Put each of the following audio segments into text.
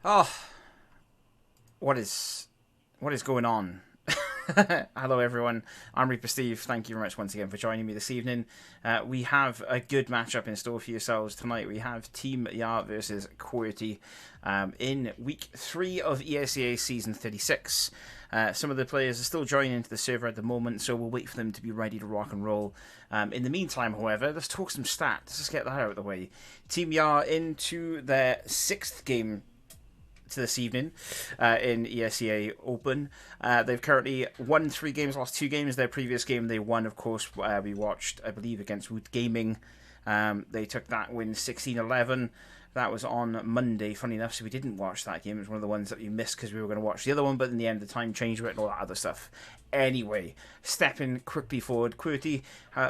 Oh, what is going on? Hello, everyone. I'm Reaper Steve. Thank you very much once again for joining me this evening. We have a good matchup in store for yourselves tonight. We have Team Yar versus qw3rty in week 3 of ESEA season 36. Some of the players are still joining into the server at the moment, so we'll wait for them to be ready to rock and roll. In the meantime, however, let's talk some stats. Let's just get that out of the way. Team Yar into their 6th game to this evening in ESEA Open. They've currently won 3 games, lost 2 games. Their previous game they won, of course, we watched, I believe, against Wood Gaming. They took that win 16-11. That was on Monday, funny enough, so we didn't watch that game. It was one of the ones that we missed because we were going to watch the other one, but in the end the time changed with it and all that other stuff. Anyway, stepping quickly forward, qw3rty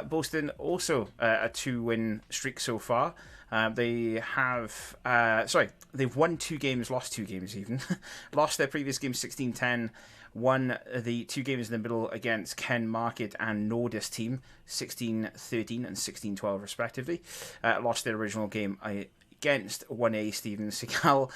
boasting also a 2-win streak so far. They've won 2 games, lost 2 games even. Lost their previous game 16-10, won the 2 games in the middle against Ken Market and Nordis team, 16-13 and 16-12 respectively. Lost their original game against 1A Steven Seagal.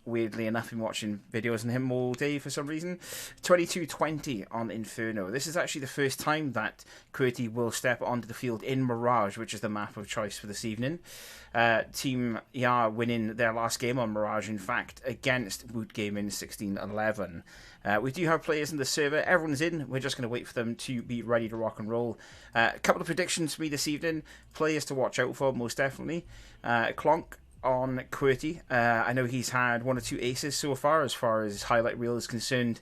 Weirdly enough, been watching videos on him all day for some reason. 22-20 on Inferno. This is actually the first time that qw3rty will step onto the field in Mirage, which is the map of choice for this evening. Team Yar winning their last game on Mirage, in fact, against Wood Gaming 16-11. We do have players in the server. Everyone's in. We're just going to wait for them to be ready to rock and roll. A couple of predictions for me this evening. Players to watch out for, most definitely. Clonk on qw3rty. I know he's had 1 or 2 aces so far as his highlight reel is concerned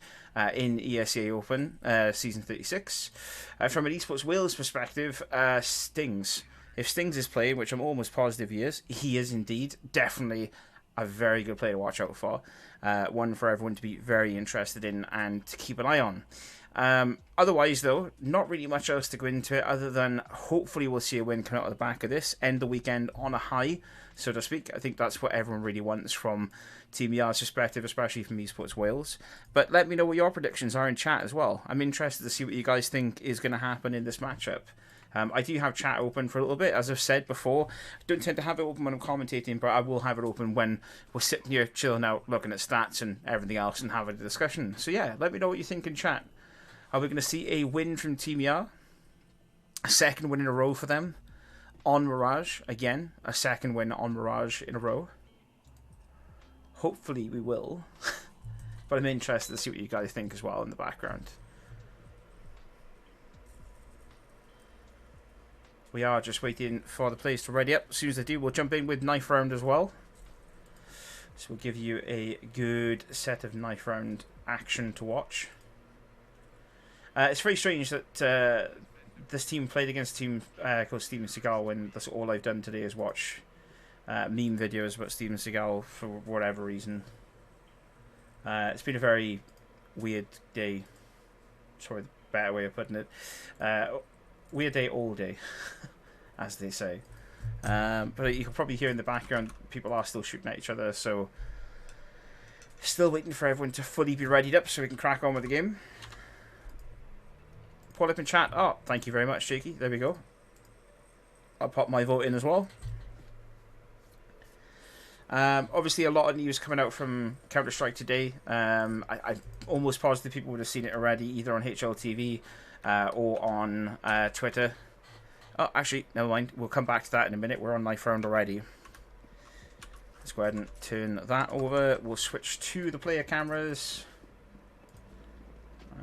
in ESEA Open Season 36. From an EsportsWales perspective, Stings. If Stings is playing, which I'm almost positive he is indeed. Definitely a very good player to watch out for. One for everyone to be very interested in and to keep an eye on. Otherwise, though, not really much else to go into it other than hopefully we'll see a win come out of the back of this. End the weekend on a high, so to speak. I think that's what everyone really wants from Team Yar's perspective, especially from EsportsWales. But let me know what your predictions are in chat as well. I'm interested to see what you guys think is going to happen in this matchup. I do have chat open for a little bit, as I've said before. I don't tend to have it open when I'm commentating, but I will have it open when we're sitting here chilling out, looking at stats and everything else and having a discussion. So yeah, let me know what you think in chat. Are we going to see a win from Team Yar? A 2nd win in a row for them on Mirage. Again, a 2nd win on Mirage in a row. Hopefully we will. But I'm interested to see what you guys think as well in the background. We are just waiting for the players to ready up. As soon as they do, we'll jump in with knife round as well. So we'll give you a good set of knife round action to watch. It's very strange that this team played against a team called Steven Seagal when that's all I've done today is watch meme videos about Steven Seagal for whatever reason. It's been a very weird day. Sorry, the better way of putting it. Weird day all day, as they say. But you can probably hear in the background people are still shooting at each other, so still waiting for everyone to fully be readied up so we can crack on with the game. Pull up in chat. Oh, thank you very much, Jakey. There we go. I'll pop my vote in as well. Obviously, a lot of news coming out from Counter-Strike today. I'm almost positive people would have seen it already, either on HLTV or on Twitter. Oh, actually, never mind. We'll come back to that in a minute. We're on knife round already. Let's go ahead and turn that over. We'll switch to the player cameras.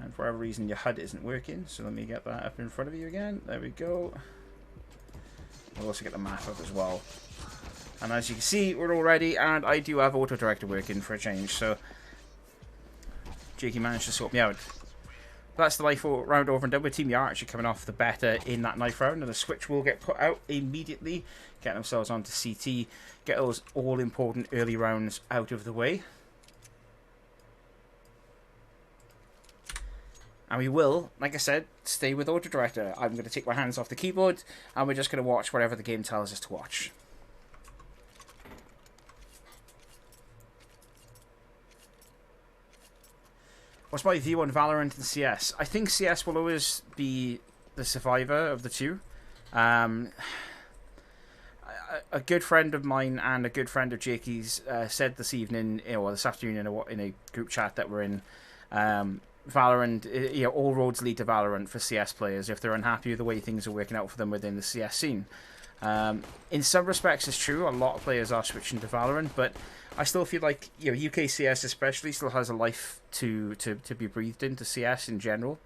And for whatever reason, your HUD isn't working. So let me get that up in front of you again. There we go. We'll also get the map up as well. And as you can see, we're all ready. And I do have Auto Director working for a change. So Jakey managed to sort me out. That's the knife round over and done with. Team Yar actually coming off the better in that knife round, and the switch will get put out immediately, getting themselves onto CT, get those all important early rounds out of the way. And we will, like I said, stay with Auto Director. I'm going to take my hands off the keyboard, and we're just going to watch whatever the game tells us to watch. What's my view on Valorant and CS? I think CS will always be the survivor of the two. a good friend of mine and a good friend of Jakey's said this evening, or this afternoon in a group chat that we're in, Valorant, all roads lead to Valorant for CS players if they're unhappy with the way things are working out for them within the CS scene. In some respects, it's true. A lot of players are switching to Valorant, but I still feel like UK CS especially still has a life to be breathed into CS in general.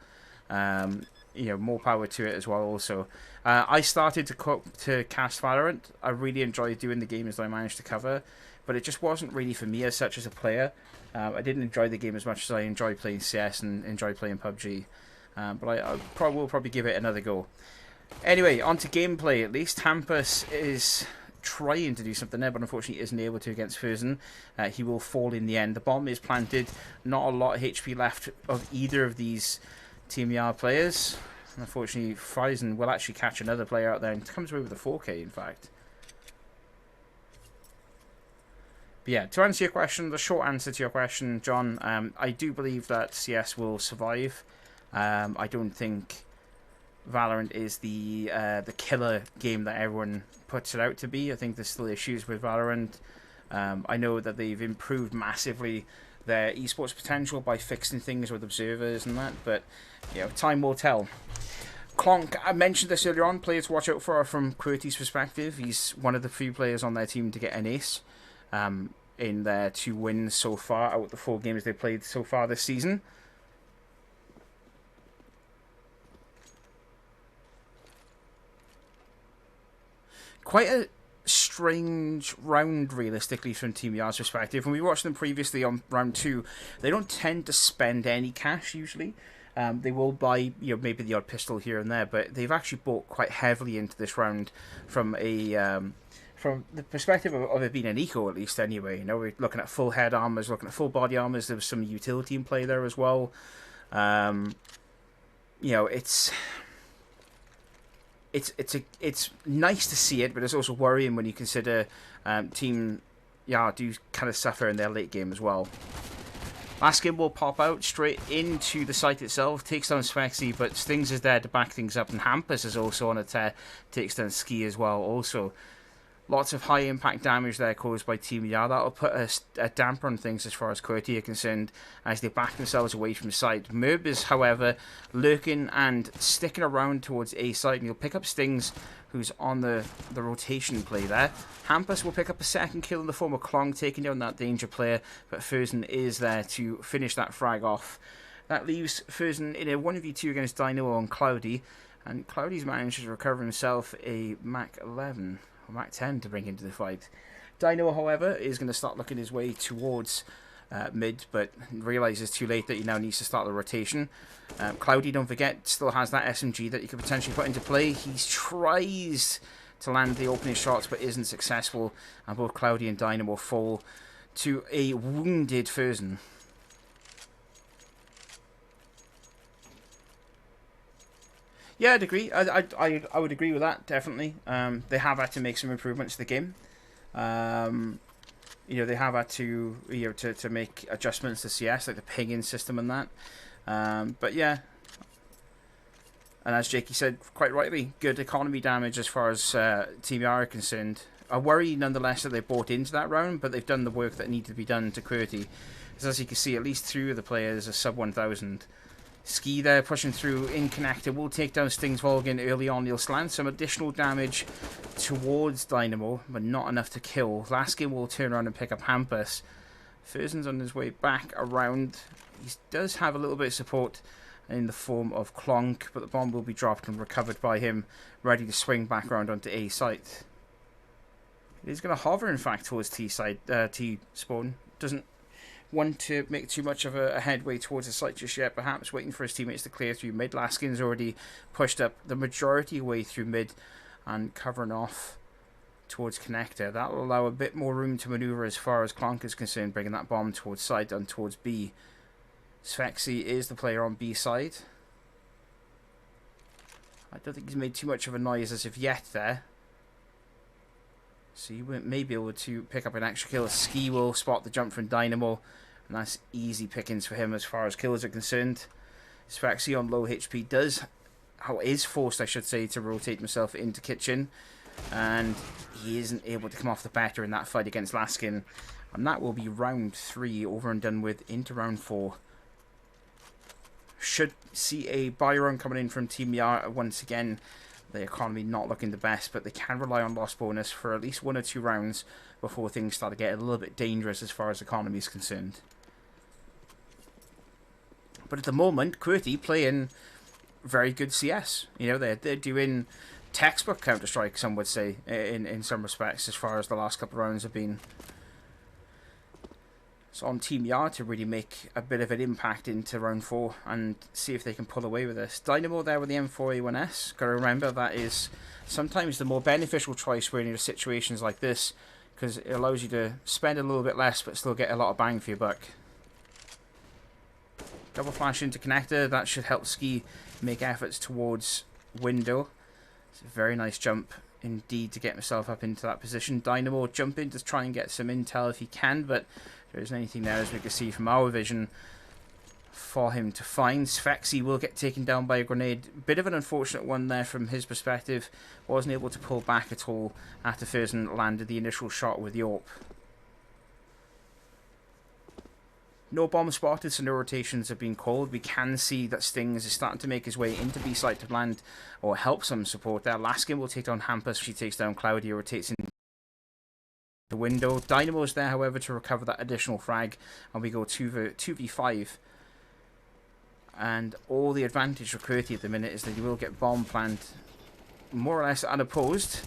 More power to it as well. Also, I started to cast Valorant. I really enjoyed doing the games that I managed to cover, but it just wasn't really for me as such as a player. I didn't enjoy the game as much as I enjoy playing CS and enjoy playing PUBG. But I will probably give it another go. Anyway, on to gameplay at least. Hampus is trying to do something there, but unfortunately isn't able to against qw3rty. He will fall in the end. The bomb is planted. Not a lot of HP left of either of these Team Yard players. Unfortunately, qw3rty will actually catch another player out there and comes away with a 4K, in fact. But yeah, to answer your question, the short answer to your question, John, I do believe that CS will survive. I don't think Valorant is the killer game that everyone puts it out to be. I think there's still issues with Valorant. I know that they've improved massively their esports potential by fixing things with observers and that, but time will tell. Clonk, I mentioned this earlier on, players to watch out for from qw3rty's perspective. He's one of the few players on their team to get an ace in their 2 wins so far out of the 4 games they've played so far this season. Quite a strange round, realistically, from Team Yard's perspective. When we watched them previously on round 2, they don't tend to spend any cash usually. They will buy, maybe the odd pistol here and there, but they've actually bought quite heavily into this round from the perspective of it being an eco, at least. Anyway, we're looking at full head armors, looking at full body armors. There was some utility in play there as well. It's nice to see it, but it's also worrying when you consider Team Yard do kind of suffer in their late game as well. Last game will pop out straight into the site itself, takes down qw3rty, but Stings is there to back things up, and Hampus is also on a tear, takes down Ski as well. Also, lots of high impact damage there caused by Team Yard. That'll put a damper on things as far as qw3rty are concerned as they back themselves away from the site. Merb is, however, lurking and sticking around towards A site, and you'll pick up Stings, who's on the rotation play there. Hampus will pick up a second kill in the form of Klong, taking down that danger player, but qw3rty is there to finish that frag off. That leaves qw3rty in a 1v2 against Dynamo on Cloudy, and Cloudy's managed to recover himself a Mac 11. Mac 10 to bring into the fight. Dynamo, however, is going to start looking his way towards mid, but realises too late that he now needs to start the rotation. Cloudy, don't forget, still has that SMG that you could potentially put into play. He tries to land the opening shots, but isn't successful, and both Cloudy and Dynamo fall to a wounded qw3rty. Yeah, I'd agree. I would agree with that, definitely. They have had to make some improvements to the game. They have had to to make adjustments to CS, like the pinging system and that. But yeah, and as Jakey said quite rightly, good economy damage as far as Team Yard are concerned. I worry nonetheless that they bought into that round, but they've done the work that needed to be done to qw3rty. As you can see, at least 2 of the players are sub 1,000. Ski there pushing through in connector will take down Stings Volgin early on. He'll land some additional damage towards Dynamo, but not enough to kill. Last game will turn around and pick up Hampus. qw3rty's on his way back around. He does have a little bit of support in the form of Clonk, but the bomb will be dropped and recovered by him, ready to swing back around onto A site. He's going to hover, in fact, towards T spawn. Doesn't want to make too much of a headway towards the site just yet, perhaps waiting for his teammates to clear through mid. Laskin's already pushed up the majority way through mid and covering off towards connector. That will allow a bit more room to maneuver as far as Clonk is concerned, bringing that bomb towards side and towards B. qw3rty is the player on B side. I don't think he's made too much of a noise as of yet there. So you may be able to pick up an extra kill. Ski will spot the jump from Dynamo, and that's easy pickings for him as far as kills are concerned. qw3rty on low HP is forced, I should say, to rotate himself into kitchen. And he isn't able to come off the better in that fight against Laskin. And that will be round 3 over and done with into round 4. Should see a buy run coming in from Team Yar once again. The economy not looking the best, but they can rely on loss bonus for at least 1 or 2 rounds before things start to get a little bit dangerous as far as the economy is concerned. But at the moment, qw3rty playing very good CS. You know, they're doing textbook Counter-Strike, some would say, in some respects, as far as the last couple of rounds have been. It's on Team Yard to really make a bit of an impact into round 4 and see if they can pull away with this. Dynamo there with the M4A1S. Got to remember that is sometimes the more beneficial choice when you're in situations like this, because it allows you to spend a little bit less but still get a lot of bang for your buck. Double flash into connector. That should help Ski make efforts towards window. It's a very nice jump indeed to get himself up into that position. Dynamo jumping to try and get some intel if he can, but there isn't anything there, as we can see from our vision, for him to find. Svexy will get taken down by a grenade. Bit of an unfortunate one there from his perspective. Wasn't able to pull back at all after qw3rty landed the initial shot with the AWP. No bomb spotted, so no rotations have been called. We can see that Stings is starting to make his way into B site to land or help some support there. Laskin will take down Hampus. She takes down Cloudy, rotates in the window. Dynamo's there, however, to recover that additional frag, and we go 2v5. And all the advantage for qw3rty at the minute is that he will get bomb plant more or less unopposed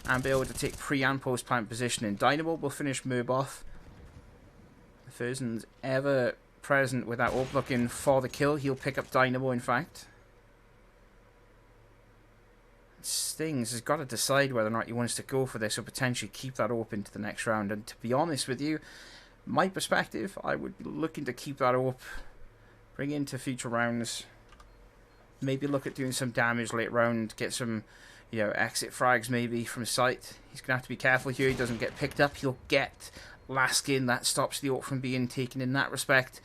and be able to take pre and post plant positioning. Dynamo will finish Merb off. qw3rty's ever present with that AWP looking for the kill. He'll pick up Dynamo, in fact. Stings has got to decide whether or not he wants to go for this or potentially keep that open to the next round. And to be honest with you, my perspective, I would be looking to keep that up, bring into future rounds, maybe look at doing some damage late round, get some, you know, exit frags maybe from sight. He's gonna have to be careful here. He doesn't get picked up. He'll get Laskin. That stops the AWP from being taken in that respect.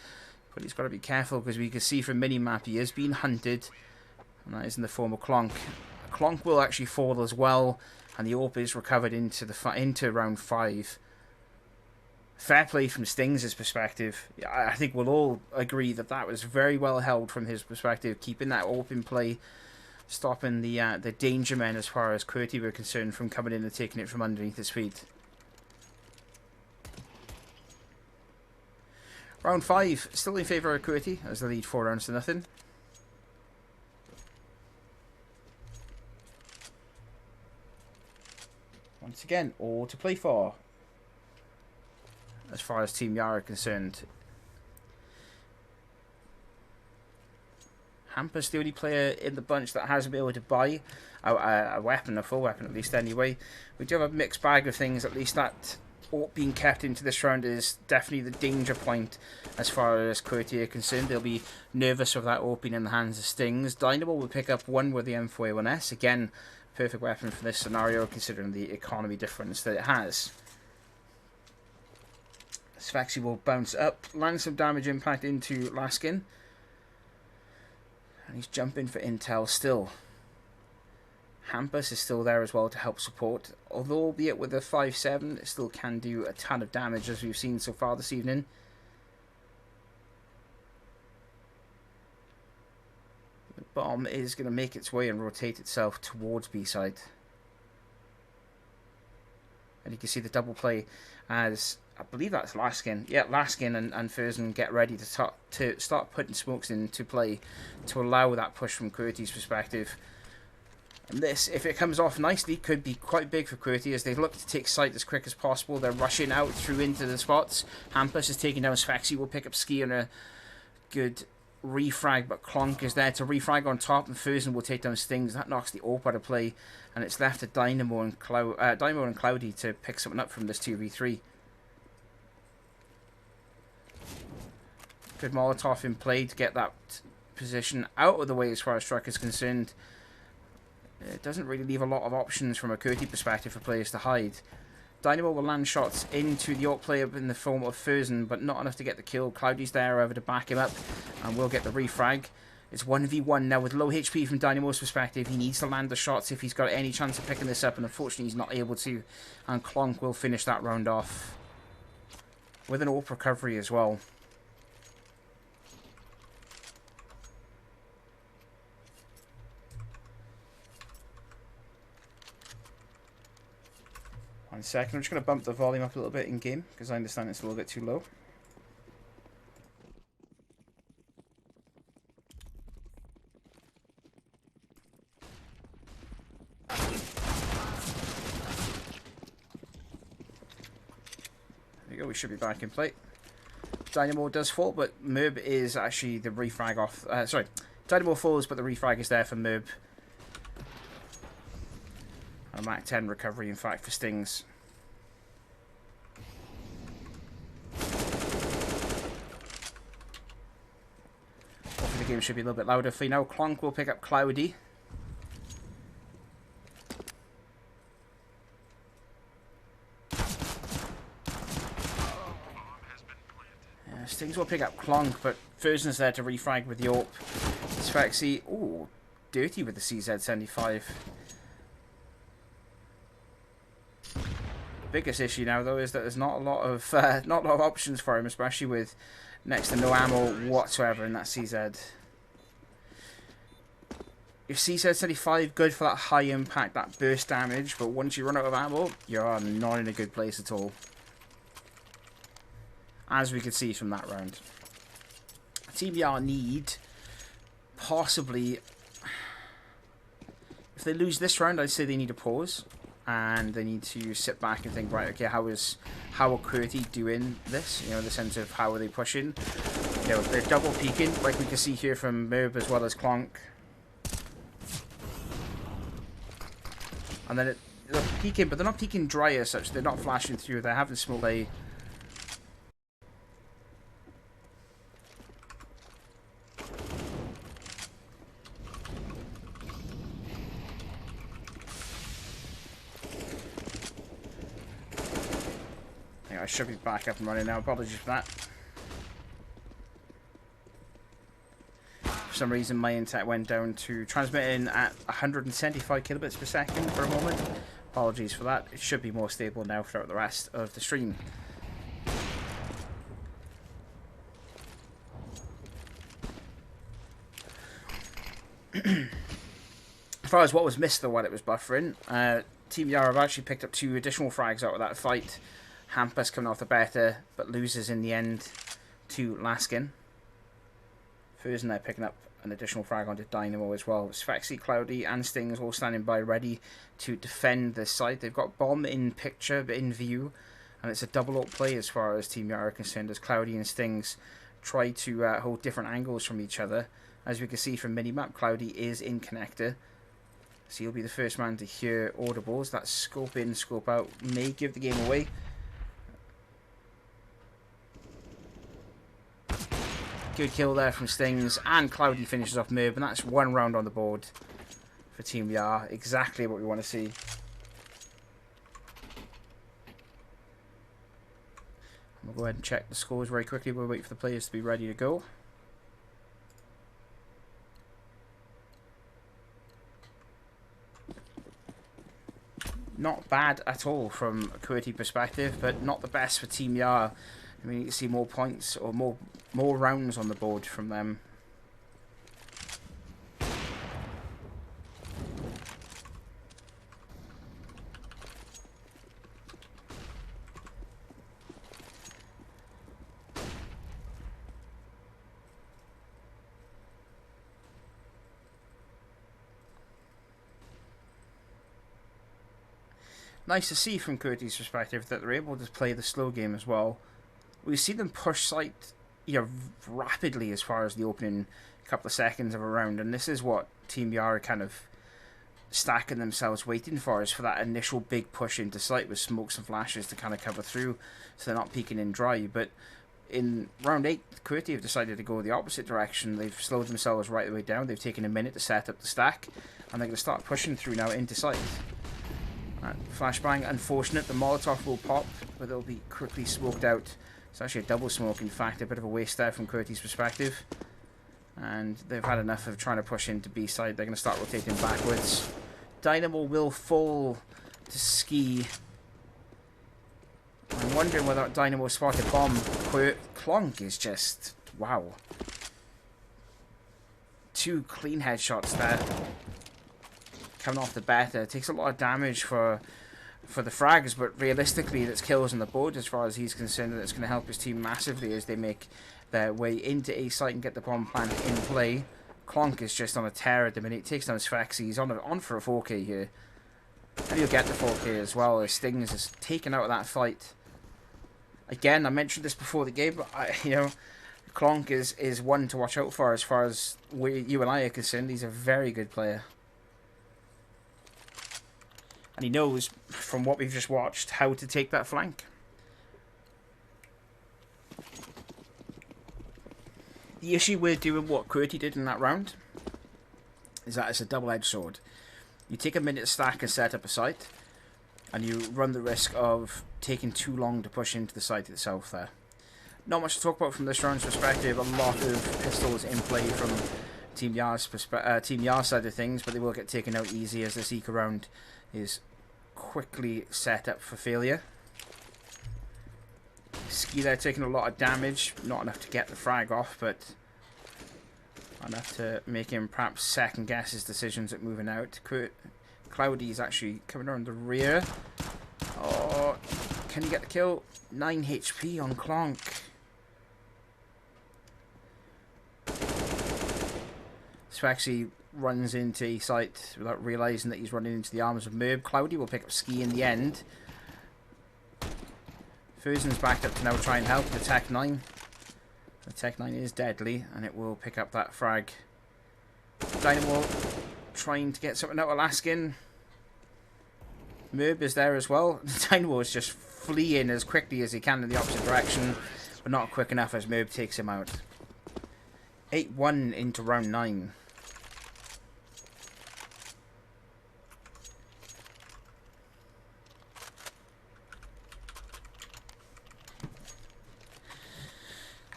But he's got to be careful because we can see from minimap he is being hunted, and that is in the form of Clonk. Clonk will actually fall as well, and the AWP is recovered into round 5. Fair play from Stings' perspective. I think we'll all agree that that was very well held from his perspective, keeping that AWP in play, stopping the danger men as far as qw3rty were concerned from coming in and taking it from underneath his feet. Round 5, still in favour of qw3rty as the lead 4 rounds to nothing. Once again, all to play for, as far as Team Yara are concerned. Hampus, the only player in the bunch that hasn't been able to buy a weapon, a full weapon at least anyway. We do have a mixed bag of things, at least that AWP being kept into this round is definitely the danger point as far as qw3rty are concerned. They'll be nervous of that AWP being in the hands of Stings. Dynamo will pick up one with the M4A1S. Again, perfect weapon for this scenario considering the economy difference that it has. Svexy will bounce up, land some damage impact into Laskin. And he's jumping for intel still. Hampus is still there as well to help support. Although, albeit with a 5-7, it still can do a ton of damage as we've seen so far this evening. The bomb is going to make its way and rotate itself towards B-side. And you can see the double play as, I believe that's Laskin. Yeah, Laskin and qw3rty get ready to start putting smokes into play to allow that push from qw3rty's perspective. And this, if it comes off nicely, could be quite big for qw3rty as they look to take sight as quick as possible. They're rushing out through into the spots. Hampus is taking down Svexy. Will pick up Ski on a good refrag, but Clonk is there to refrag on top, and qw3rty will take down Stings. That knocks the AWP out of play, and it's left to Dynamo and Cloudy to pick something up from this 2v3. Good Molotov in play to get that position out of the way as far as Struck is concerned. It doesn't really leave a lot of options from a qw3rty perspective for players to hide. Dynamo will land shots into the AWP player in the form of qw3rty, but not enough to get the kill. Cloudy's there, however, to back him up, and will get the refrag. It's 1v1 now with low HP from Dynamo's perspective. He needs to land the shots if he's got any chance of picking this up, and unfortunately he's not able to. And qw3rty will finish that round off with an AWP recovery as well. One second, I'm just going to bump the volume up a little bit in game because I understand it's a little bit too low. We should be back in play. Dynamo does fall, but Merb is actually the refrag off. Sorry, Dynamo falls, but the refrag is there for Merb. A Mac 10 recovery, in fact, for Stings. Hopefully the game should be a little bit louder for you now. qw3rty will pick up qw3rty. Stings will pick up qw3rty, but Fersen's there to refrag with the AWP. qw3rty, ooh, dirty with the CZ75. Biggest issue now, though, is that there's not a lot of options for him, especially with next to no ammo whatsoever in that CZ. Your CZ75 good for that high impact, that burst damage, but once you run out of ammo, you're not in a good place at all. As we could see from that round. Team YAR need possibly, if they lose this round, I'd say they need a pause and they need to sit back and think, right, okay, how are qw3rty doing this? You know, the sense of how are they pushing? You know, they're double peeking, like we can see here from Merb as well as qw3rty. And then they're peeking, but they're not peeking dry as such. They're not flashing through. They're having smoke play. I should be back up and running now. Apologies for that. For some reason, my internet went down to transmitting at 175 kilobits per second for a moment. Apologies for that. It should be more stable now throughout the rest of the stream. As far as what was missed, though, while it was buffering, Team YAR have actually picked up 2 additional frags out of that fight. Hampus coming off the better, but loses in the end to Laskin. Fersen there picking up an additional frag onto Dynamo as well. qw3rty, qw3rty, and Stings all standing by ready to defend this side. They've got Bomb in picture, but in view, and it's a double AWP play as far as Team YAR are concerned, as qw3rty and Stings try to hold different angles from each other. As we can see from minimap, qw3rty is in connector, so he'll be the first man to hear audibles. That scope in, scope out may give the game away. Good kill there from Stings, and qw3rty finishes off Merb, and that's 1 round on the board for Team YAR. Exactly what we want to see. We'll go ahead and check the scores very quickly. We'll wait for the players to be ready to go. Not bad at all from a qw3rty perspective, but not the best for Team YAR. I mean, you can see more points or more rounds on the board from them. Nice to see from qw3rty's perspective that they're able to play the slow game as well. We see them push site, you know, rapidly as far as the opening couple of seconds of a round, and this is what Team YAR are kind of stacking themselves waiting for, is for that initial big push into site with smokes and flashes to kind of cover through, so they're not peeking in dry. But in round 8, qw3rty have decided to go the opposite direction. They've slowed themselves right the way down. They've taken a minute to set up the stack, and they're going to start pushing through now into site. Flashbang, unfortunate. The Molotov will pop, but they'll be quickly smoked out. It's actually a double smoke, in fact, a bit of a waste there from qw3rty's perspective. And they've had enough of trying to push into B side. They're going to start rotating backwards. Dynamo will fall to Ski. I'm wondering whether Dynamo spotted bomb. Clonk is just... wow. 2 clean headshots there. Coming off the beta. It takes a lot of damage for the frags, but realistically that's kills on the board as far as he's concerned, and it's going to help his team massively as they make their way into A site and get the bomb plant in play. Clonk is just on a tear at the minute. He takes down his Fexy. He's on for a 4K here. And he'll get the 4K as well as Stings is taken out of that fight. Again, I mentioned this before the game, but Clonk is one to watch out for as far as you and I are concerned. He's a very good player. And he knows, from what we've just watched, how to take that flank. The issue with doing what qw3rty did in that round is that it's a double-edged sword. You take a minute to stack and set up a site, and you run the risk of taking too long to push into the site itself there. Not much to talk about from this round's perspective. A lot of pistols in play from Team Yar's side of things, but they will get taken out easy as this eco round is quickly set up for failure. Ski there taking a lot of damage, not enough to get the frag off, but enough to make him perhaps second guess his decisions at moving out. Cloudy is actually coming around the rear. Oh, can he get the kill? 9 HP on Clonk. Swexy runs into a site without realising that he's running into the arms of Merb. Cloudy will pick up Ski in the end. Furzen's backed up to now try and help the Tech 9. The Tech 9 is deadly, and it will pick up that frag. Dynamo trying to get something out of Laskin. Merb is there as well. Dynamo is just fleeing as quickly as he can in the opposite direction, but not quick enough as Merb takes him out. 8-1 into round 9.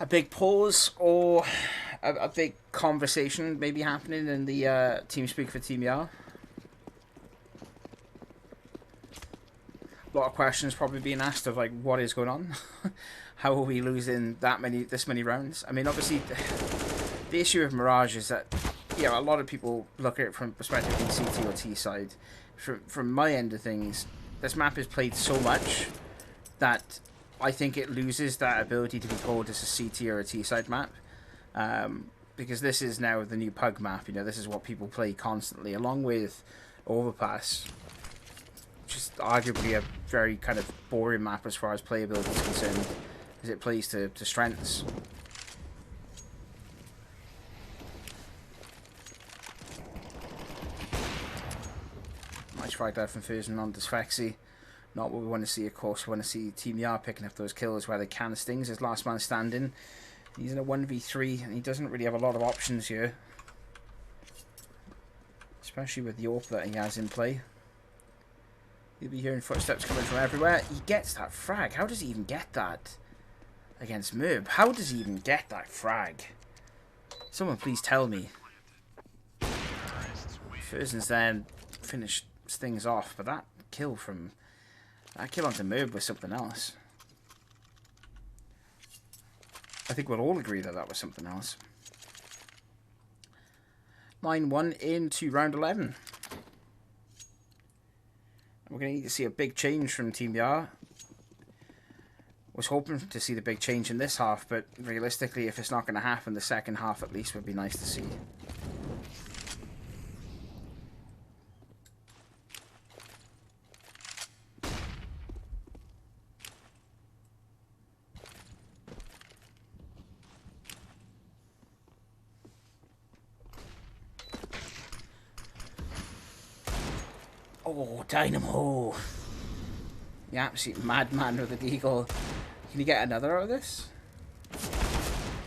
A big pause or a big conversation maybe happening in the TeamSpeak for Team Yar. A lot of questions probably being asked of like what is going on. How are we losing this many rounds? I mean, obviously the issue of Mirage is that a lot of people look at it from perspective of the CT or T side. From my end of things, this map is played so much that I think it loses that ability to be called as a CT or a T-side map. Because this is now the new Pug map. This is what people play constantly, along with Overpass. Just arguably a very kind of boring map as far as playability is concerned, as it plays to strengths. Nice frag there from Furzen on Dysfexy. Not what we want to see, of course. We want to see Team Yar picking up those kills where they can. Stings is last man standing. He's in a 1v3 and he doesn't really have a lot of options here. Especially with the AWP that he has in play. You'll be hearing footsteps coming from everywhere. He gets that frag. How does he even get that against Merb? How does he even get that frag? Someone please tell me. Furzen's then finished things off, but that kill onto Merb was something else. I think we'll all agree that that was something else. 9-1 into round 11. We're going to need to see a big change from Team Yar. Was hoping to see the big change in this half, but realistically, if it's not going to happen, the second half at least would be nice to see. Oh, Dynamo! The absolute madman with the deagle. Can you get another out of this?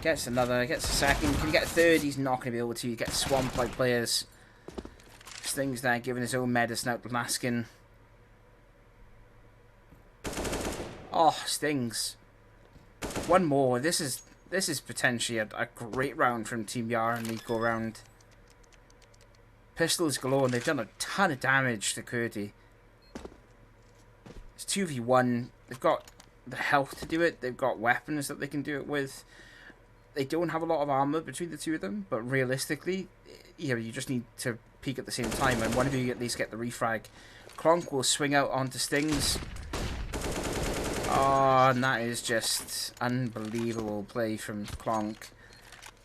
Gets another, gets a second. Can you get a third? He's not going to be able to. He gets swamped by players. Stings there, giving his own medicine out to Laskin. Oh, Stings. One more. This is this is potentially a great round from Team Yara and Eco round. Pistols galore, and they've done a ton of damage to qw3rty. It's 2v1. They've got the health to do it. They've got weapons that they can do it with. They don't have a lot of armor between the two of them, but realistically, you just need to peek at the same time, and one of you at least get the refrag. Clonk will swing out onto Stings. Oh, and that is just unbelievable play from Clonk.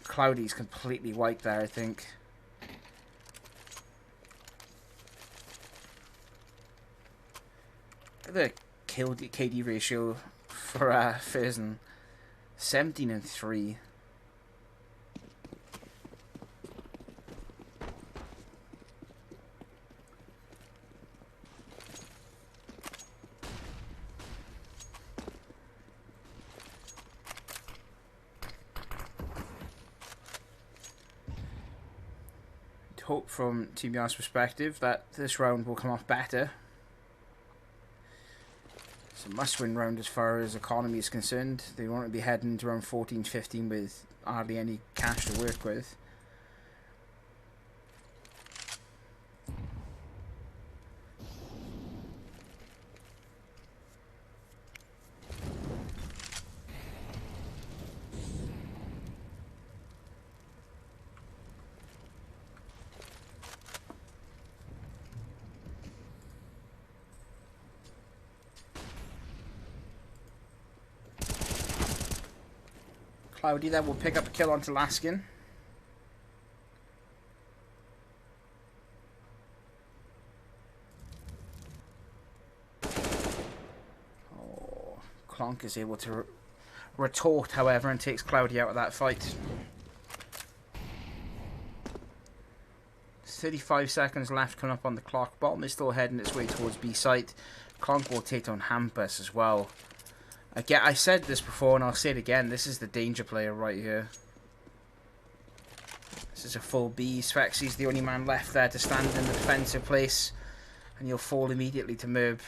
qw3rty's completely wiped there, I think. The kill KD ratio for qw3rty, 17-3. Hope from Team Yara's perspective that this round will come off better. It's a must-win round as far as economy is concerned. They want to be heading to around 14-15 with hardly any cash to work with. qw3rty there will pick up a kill onto Laskin. Oh, Clonk is able to retort, however, and takes qw3rty out of that fight. 35 seconds left coming up on the clock. Bottom is still heading its way towards B site. Clonk will take on Hampus as well. Again, I said this before and I'll say it again. This is the danger player right here. This is a full B. Svexy's the only man left there to stand in the defensive place. And you'll fall immediately to Merb.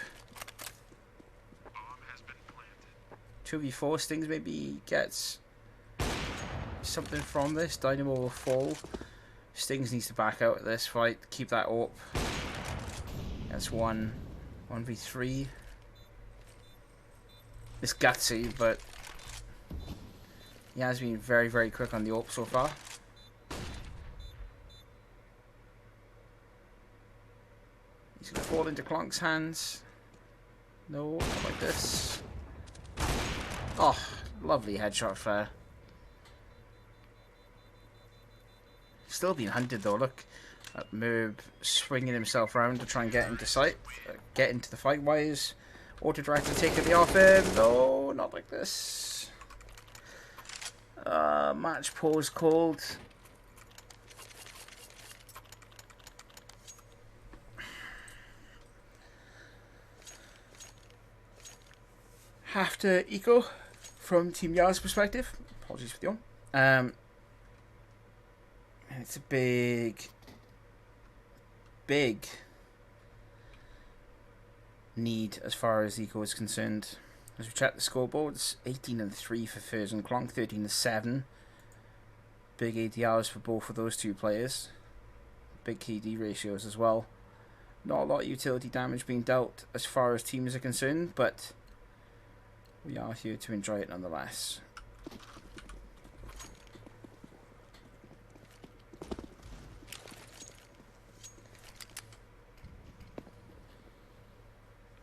2v4. Stings maybe gets something from this. Dynamo will fall. Stings needs to back out of this fight. Keep that up. That's 1v3. It's gutsy, but he has been very, very quick on the AWP so far. He's going to fall into Clonk's hands. No, not like this. Oh, lovely headshot flare. Still being hunted though, look. Merb swinging himself around to try and get into sight. Get into the fight. Why is qw3rty taking the off him? No, not like this. Match pause called. Have to eco from Team Yara's perspective. Apologies for the yawn. And it's a big need as far as eco is concerned. As we check the scoreboards, 18-3 for qw3rty and Clonk, 13-7. Big ADRs for both of those two players. Big KD ratios as well. Not a lot of utility damage being dealt as far as teams are concerned, but we are here to enjoy it nonetheless.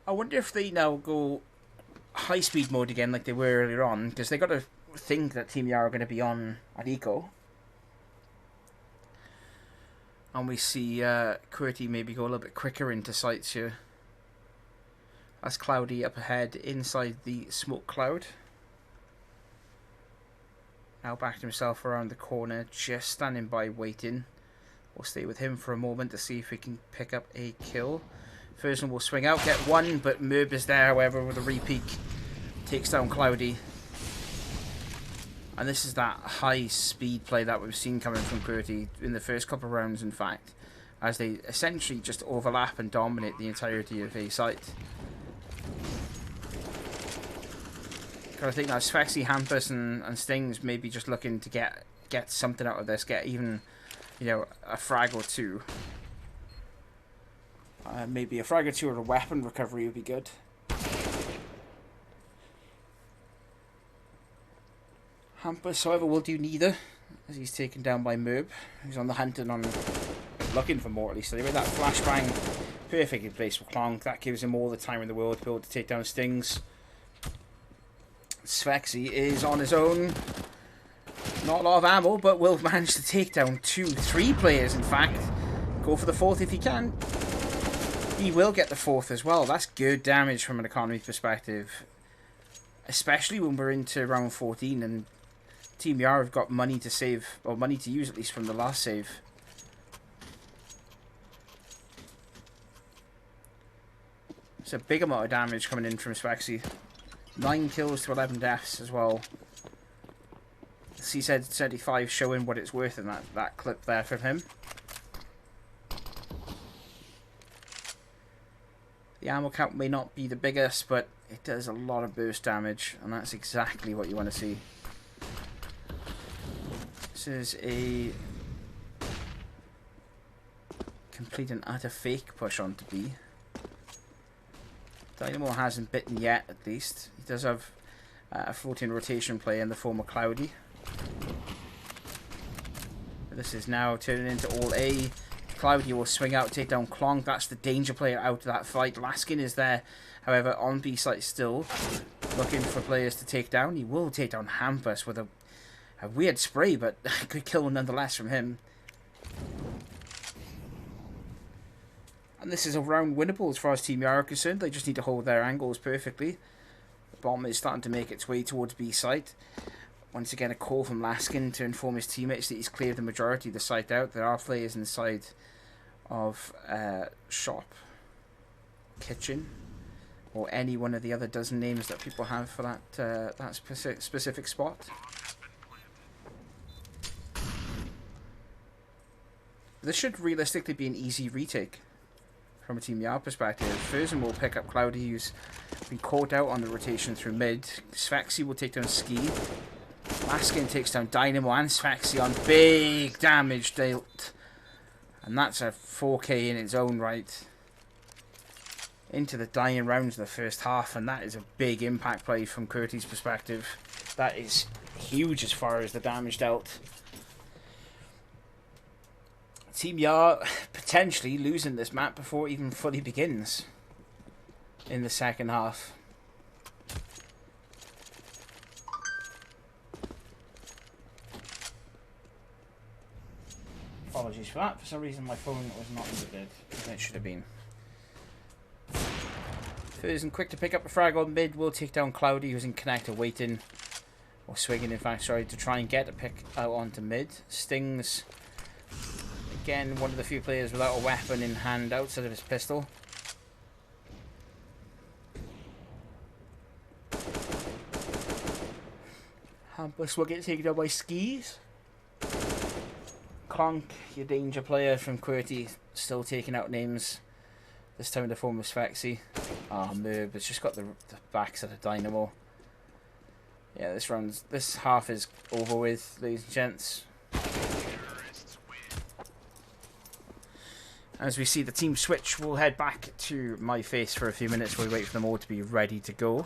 I wonder if they now go high-speed mode again like they were earlier on, because they got to think that Team Yara are going to be on at eco. And we see qw3rty maybe go a little bit quicker into sights here. That's qw3rty up ahead inside the smoke cloud. Now backed himself around the corner, just standing by waiting. We'll stay with him for a moment to see if we can pick up a kill. First one will swing out, get one, but Merb is there, however, with a repeat. Takes down qw3rty. And this is that high speed play that we've seen coming from qw3rty in the first couple of rounds, in fact, as they essentially just overlap and dominate the entirety of a site. Because I think now Svexy, Hampus, and Stings maybe just looking to get something out of this, get even, you know, a frag or two. Maybe a frag or two or a weapon recovery would be good. Hampus, however, will do neither, as he's taken down by Merb, who's on the hunt and on looking for more at least. So with that flashbang, perfectly placed for Klonk. That gives him all the time in the world to be able to take down Stings. Svexy is on his own. Not a lot of ammo, but will manage to take down 2-3 players, in fact. Go for the fourth if he can. He will get the fourth as well. That's good damage from an economy perspective. Especially when we're into round 14 and Team Yar have got money to save, or money to use at least from the last save. It's a big amount of damage coming in from Svexy. 9 kills to 11 deaths as well. CSGO showing what it's worth in that clip there from him. The ammo count may not be the biggest, but it does a lot of burst damage, and that's exactly what you want to see. This is a complete and utter fake push onto B. Dynamo hasn't bitten yet, at least. He does have a 14 rotation play in the form of qw3rty. This is now turning into all A. qw3rty will swing out, take down Klonk. That's the danger player out of that fight. Laskin is there, however, on B site still, looking for players to take down. He will take down Hampus with a weird spray, but a good kill nonetheless from him. And this is a round winnable as far as Team Yara are concerned. They just need to hold their angles perfectly. The bomb is starting to make its way towards B site. Once again, a call from Laskin to inform his teammates that he's cleared the majority of the site out. There are players inside of shop, kitchen, or any one of the other dozen names that people have for that specific spot. This should realistically be an easy retake from a Team Yard perspective. Furzen will pick up qw3rty, who's been caught out on the rotation through mid. Svexy will take down Ski. Laskin takes down Dynamo and Svexy on big damage dealt. And that's a 4K in its own right. Into the dying rounds of the first half, and that is a big impact play from qw3rty's perspective. That is huge as far as the damage dealt. Team Yar potentially losing this map before it even fully begins in the second half. Apologies for that. For some reason my phone was not muted, and it should have been. Furzen quick to pick up a frag on mid, will take down qw3rty, who's in connector waiting, or swinging in fact, sorry, to try and get a pick out onto mid. Stings, again, one of the few players without a weapon in hand outside of his pistol. Hampus will get taken down by Skis. Klonk, your danger player from qw3rty, still taking out names. This time in the form of Svexy. Ah, oh, Merb, it's just got the backs of the Dynamo. Yeah, this half is over with, ladies and gents. As we see the team switch, we'll head back to my face for a few minutes while we wait for them all to be ready to go.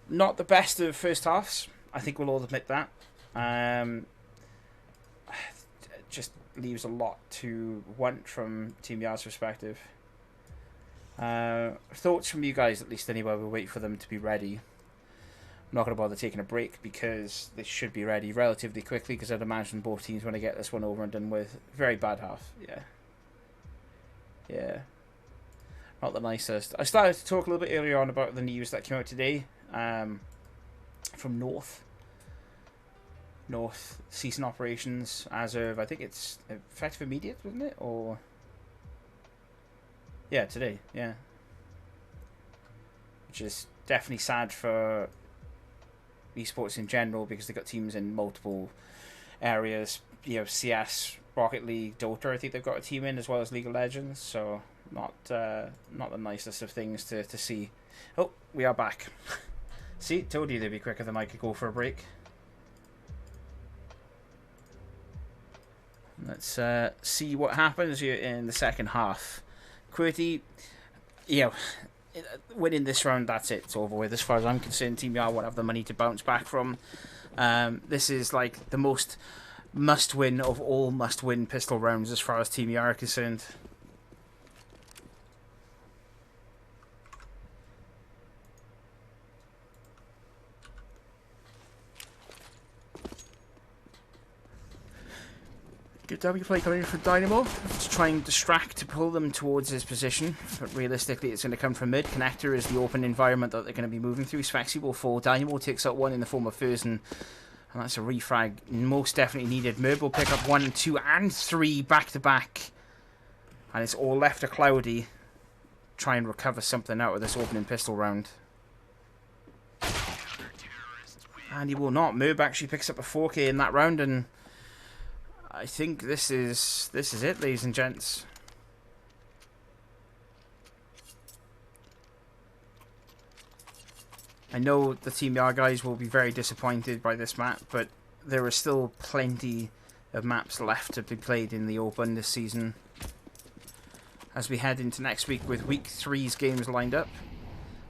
Not the best of first halves. I think we'll all admit that. Just leaves a lot to want from Team Yard's perspective. Thoughts from you guys, at least anyway. We'll wait for them to be ready. I'm not going to bother taking a break because they should be ready relatively quickly, because I'd imagine both teams want to get this one over and done with. Very bad half, yeah. Not the nicest. I started to talk a little bit earlier on about the news that came out today from North ceasing operations as of, I think it's effective immediate, wasn't it? Or yeah, today, yeah. Which is definitely sad for esports in general, because they've got teams in multiple areas, CS, Rocket League, Dota. I think they've got a team in, as well as League of Legends. So not the nicest of things to see. Oh, we are back. See, told you they'd be quicker than I could go for a break. Let's see what happens here in the second half. qw3rty, winning this round, that's it. It's over with. As far as I'm concerned, Team Yar won't have the money to bounce back from. This is like the most must-win of all must-win pistol rounds as far as Team Yar are concerned. Good W play coming in from Dynamo to try and distract, to pull them towards his position. But realistically, it's going to come from mid. Connector is the open environment that they're going to be moving through. Spexy will fall. Dynamo takes out one in the form of Furs, and that's a refrag most definitely needed. Merb will pick up 1, 2, and 3 back to back. And it's all left to qw3rty. Try and recover something out of this opening pistol round. And he will not. Merb actually picks up a 4K in that round, and I think this is it, ladies and gents. I know the Team Yar guys will be very disappointed by this map, but there are still plenty of maps left to be played in the Open this season. As we head into next week with Week 3's games lined up.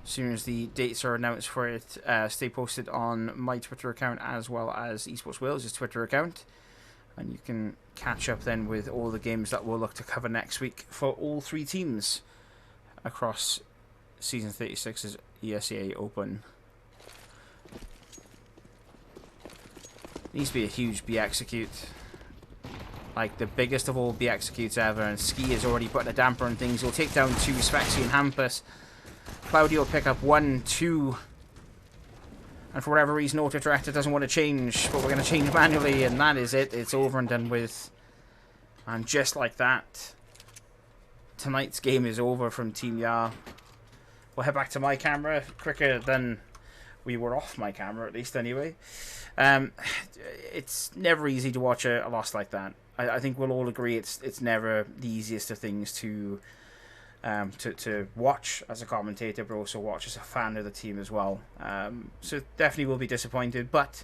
As soon as the dates are announced for it, stay posted on my Twitter account as well as EsportsWales' Twitter account. And you can catch up then with all the games that we'll look to cover next week for all 3 teams across Season 36's ESEA Open. Needs to be a huge B execute. Like the biggest of all B executes ever, and Ski is already putting a damper on things. He'll take down 2, Spexy and Hampus. qw3rty will pick up 1, 2. And for whatever reason, Auto Director doesn't want to change, but we're going to change manually, and that is it. It's over and done with. And just like that, tonight's game is over from Team Yar. We'll head back to my camera quicker than we were off my camera, at least anyway. It's never easy to watch a loss like that. I think we'll all agree it's never the easiest of things to watch as a commentator, but also watch as a fan of the team as well. So definitely will be disappointed, but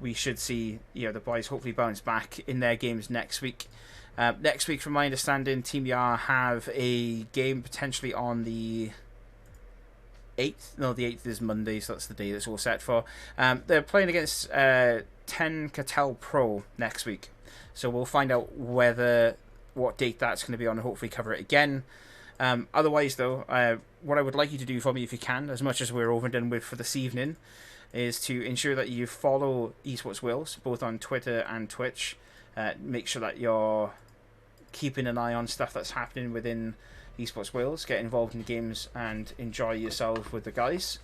we should see the boys hopefully bounce back in their games next week. Next week, from my understanding, Team Yar have a game potentially on the 8th. No, the 8th is Monday, so that's the day that's all set for. They're playing against 10 qw3rty Pro next week, so we'll find out what date that's going to be on and hopefully cover it again. Otherwise, though, what I would like you to do for me, if you can, as much as we're over and done with for this evening, is to ensure that you follow EsportsWales, both on Twitter and Twitch. Make sure that you're keeping an eye on stuff that's happening within EsportsWales. Get involved in games and enjoy yourself with the guys.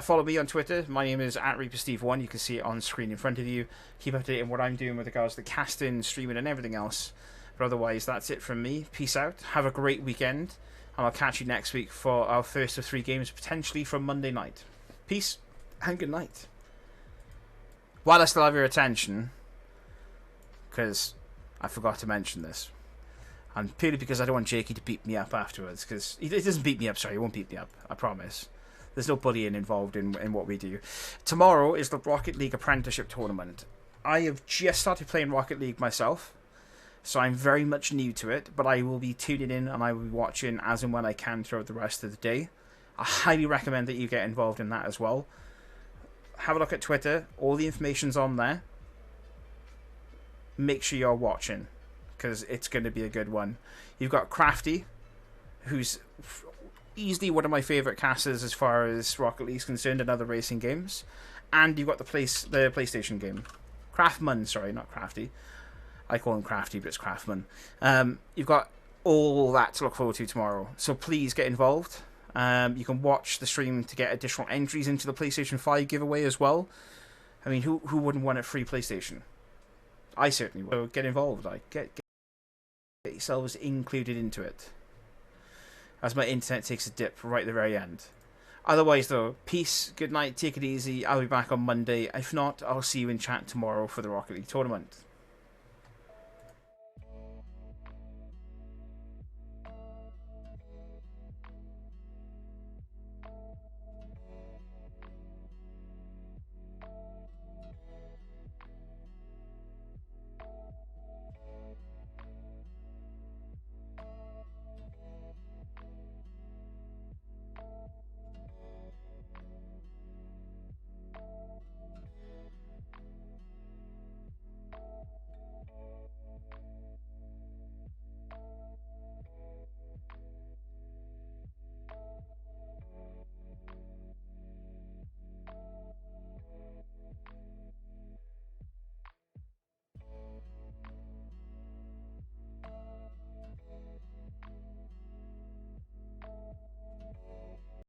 Follow me on Twitter. My name is @ReaperSteve1. You can see it on screen in front of you. Keep updated on what I'm doing with regards to casting, streaming, and everything else. But otherwise, that's it from me. Peace out. Have a great weekend. And I'll catch you next week for our first of 3 games, potentially from Monday night. Peace and good night. While I still have your attention, because I forgot to mention this, and purely because I don't want Jakey to beat me up afterwards, because he doesn't beat me up, sorry, he won't beat me up, I promise. There's no bullying involved in what we do. Tomorrow is the Rocket League Apprenticeship Tournament. I have just started playing Rocket League myself, so I'm very much new to it, but I will be tuning in and I will be watching as and when I can throughout the rest of the day. I highly recommend that you get involved in that as well. Have a look at Twitter. All the information's on there. Make sure you're watching, because it's going to be a good one. You've got qw3rty, who's easily one of my favourite casters as far as Rocket League is concerned and other racing games. And you've got the PlayStation game. Craftman, sorry, not qw3rty. I call him qw3rty, but it's Craftman. You've got all that to look forward to tomorrow. So please get involved. You can watch the stream to get additional entries into the PlayStation 5 giveaway as well. I mean, who wouldn't want a free PlayStation? I certainly would. So get involved. Like, get yourselves included into it. As my internet takes a dip right at the very end. Otherwise, though, peace, good night, take it easy. I'll be back on Monday. If not, I'll see you in chat tomorrow for the Rocket League tournament.